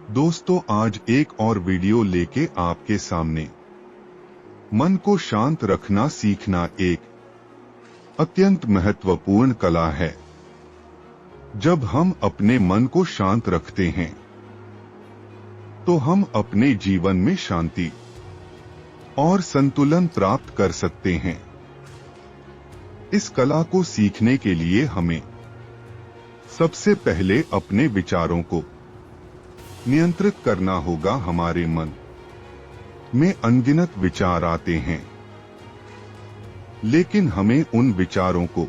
दोस्तों, आज एक और वीडियो लेके आपके सामने। मन को शांत रखना सीखना एक अत्यंत महत्वपूर्ण कला है। जब हम अपने मन को शांत रखते हैं तो हम अपने जीवन में शांति और संतुलन प्राप्त कर सकते हैं। इस कला को सीखने के लिए हमें सबसे पहले अपने विचारों को नियंत्रित करना होगा। हमारे मन में अनगिनत विचार आते हैं, लेकिन हमें उन विचारों को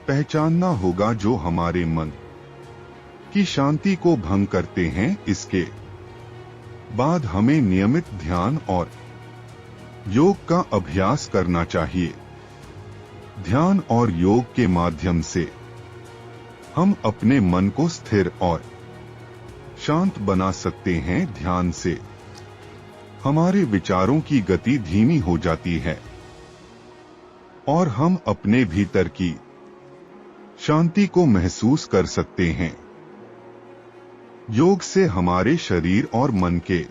पहचानना होगा जो हमारे मन की शांति को भंग करते हैं। इसके बाद हमें नियमित ध्यान और योग का अभ्यास करना चाहिए। ध्यान और योग के माध्यम से हम अपने मन को स्थिर और शांत बना सकते हैं। ध्यान से हमारे विचारों की गति धीमी हो जाती है और हम अपने भीतर की शांति को महसूस कर सकते हैं। योग से हमारे शरीर और मन के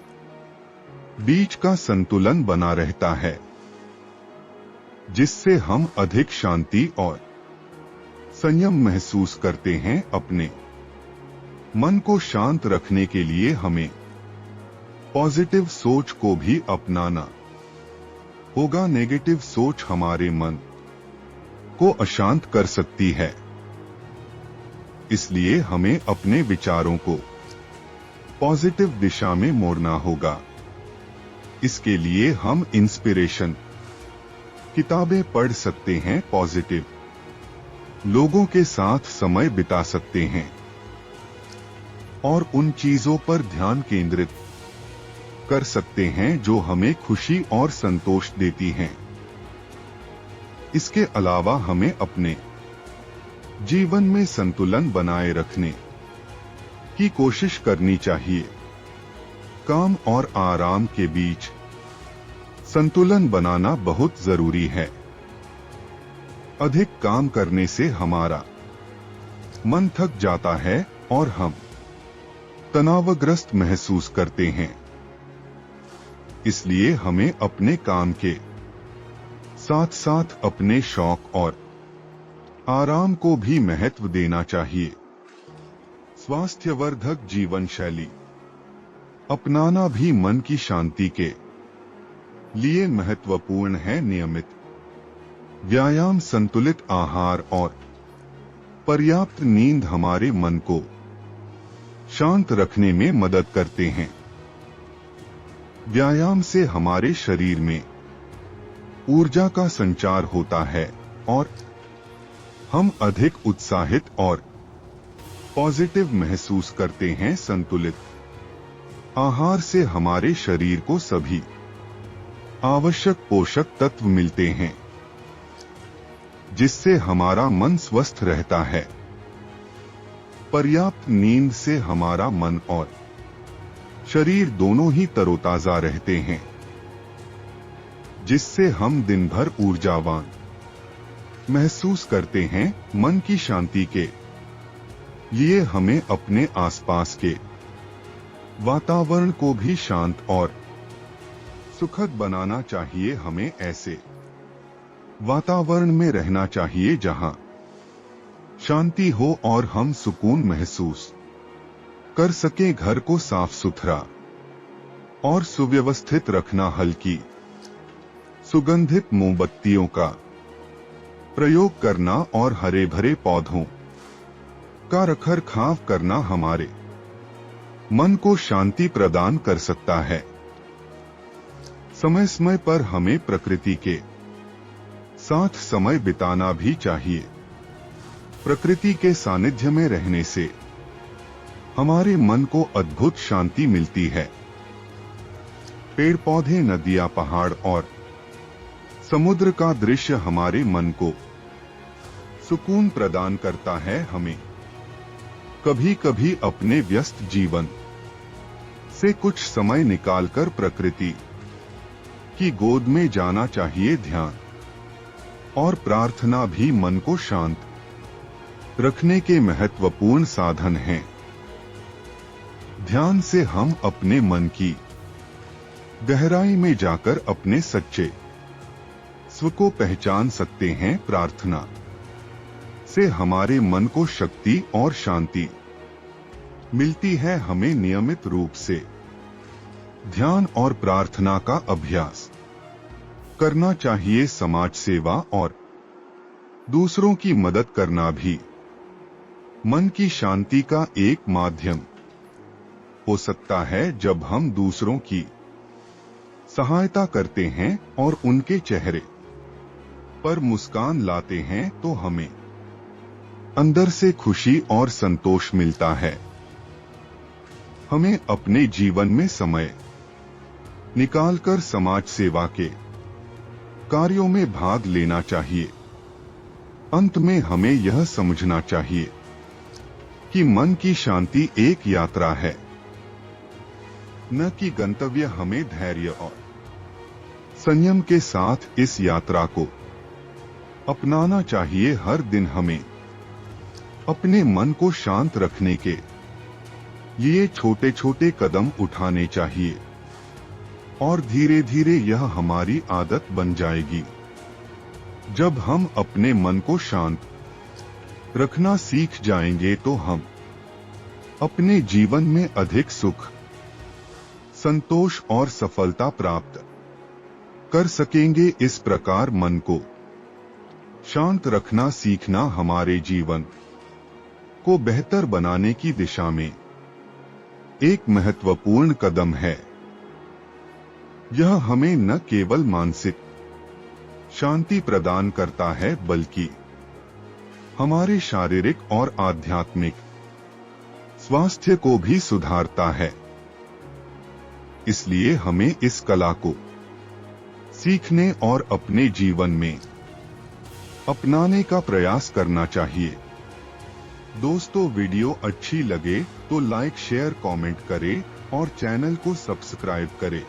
बीच का संतुलन बना रहता है, जिससे हम अधिक शांति और संयम महसूस करते हैं। अपने मन को शांत रखने के लिए हमें पॉजिटिव सोच को भी अपनाना होगा। नेगेटिव सोच हमारे मन को अशांत कर सकती है, इसलिए हमें अपने विचारों को पॉजिटिव दिशा में मोड़ना होगा। इसके लिए हम इंस्पिरेशन किताबें पढ़ सकते हैं, पॉजिटिव लोगों के साथ समय बिता सकते हैं और उन चीजों पर ध्यान केंद्रित कर सकते हैं जो हमें खुशी और संतोष देती हैं। इसके अलावा हमें अपने जीवन में संतुलन बनाए रखने की कोशिश करनी चाहिए। काम और आराम के बीच संतुलन बनाना बहुत जरूरी है। अधिक काम करने से हमारा मन थक जाता है और हम तनावग्रस्त महसूस करते हैं। इसलिए हमें अपने काम के साथ साथ अपने शौक और आराम को भी महत्व देना चाहिए। स्वास्थ्यवर्धक जीवन शैली अपनाना भी मन की शांति के लिए महत्वपूर्ण है। नियमित व्यायाम, संतुलित आहार और पर्याप्त नींद हमारे मन को शांत रखने में मदद करते हैं। व्यायाम से हमारे शरीर में ऊर्जा का संचार होता है और हम अधिक उत्साहित और पॉजिटिव महसूस करते हैं। संतुलित आहार से हमारे शरीर को सभी आवश्यक पोषक तत्व मिलते हैं, जिससे हमारा मन स्वस्थ रहता है। पर्याप्त नींद से हमारा मन और शरीर दोनों ही तरोताजा रहते हैं, जिससे हम दिन भर ऊर्जावान महसूस करते हैं। मन की शांति के लिए हमें अपने आसपास के वातावरण को भी शांत और सुखद बनाना चाहिए। हमें ऐसे वातावरण में रहना चाहिए जहां शांति हो और हम सुकून महसूस कर सके। घर को साफ सुथरा और सुव्यवस्थित रखना, हल्की सुगंधित मोमबत्तियों का प्रयोग करना और हरे भरे पौधों का रखरखाव करना हमारे मन को शांति प्रदान कर सकता है। समय समय पर हमें प्रकृति के साथ समय बिताना भी चाहिए। प्रकृति के सानिध्य में रहने से हमारे मन को अद्भुत शांति मिलती है। पेड़ पौधे, नदियां, पहाड़ और समुद्र का दृश्य हमारे मन को सुकून प्रदान करता है। हमें कभी कभी अपने व्यस्त जीवन से कुछ समय निकालकर प्रकृति की गोद में जाना चाहिए। ध्यान और प्रार्थना भी मन को शांत रखने के महत्वपूर्ण साधन हैं। ध्यान से हम अपने मन की गहराई में जाकर अपने सच्चे स्व को पहचान सकते हैं। प्रार्थना से हमारे मन को शक्ति और शांति मिलती है। हमें नियमित रूप से ध्यान और प्रार्थना का अभ्यास करना चाहिए। समाज सेवा और दूसरों की मदद करना भी मन की शांति का एक माध्यम हो सकता है। जब हम दूसरों की सहायता करते हैं और उनके चेहरे पर मुस्कान लाते हैं तो हमें अंदर से खुशी और संतोष मिलता है। हमें अपने जीवन में समय निकालकर समाज सेवा के कार्यों में भाग लेना चाहिए। अंत में हमें यह समझना चाहिए कि मन की शांति एक यात्रा है, न कि गंतव्य। हमें धैर्य और संयम के साथ इस यात्रा को अपनाना चाहिए। हर दिन हमें अपने मन को शांत रखने के लिए छोटे छोटे कदम उठाने चाहिए और धीरे धीरे यह हमारी आदत बन जाएगी। जब हम अपने मन को शांत रखना सीख जाएंगे तो हम अपने जीवन में अधिक सुख, संतोष और सफलता प्राप्त कर सकेंगे। इस प्रकार मन को शांत रखना सीखना हमारे जीवन को बेहतर बनाने की दिशा में एक महत्वपूर्ण कदम है। यह हमें न केवल मानसिक शांति प्रदान करता है बल्कि हमारे शारीरिक और आध्यात्मिक स्वास्थ्य को भी सुधारता है। इसलिए हमें इस कला को सीखने और अपने जीवन में अपनाने का प्रयास करना चाहिए। दोस्तों, वीडियो अच्छी लगे तो लाइक, शेयर, कमेंट करें और चैनल को सब्सक्राइब करें।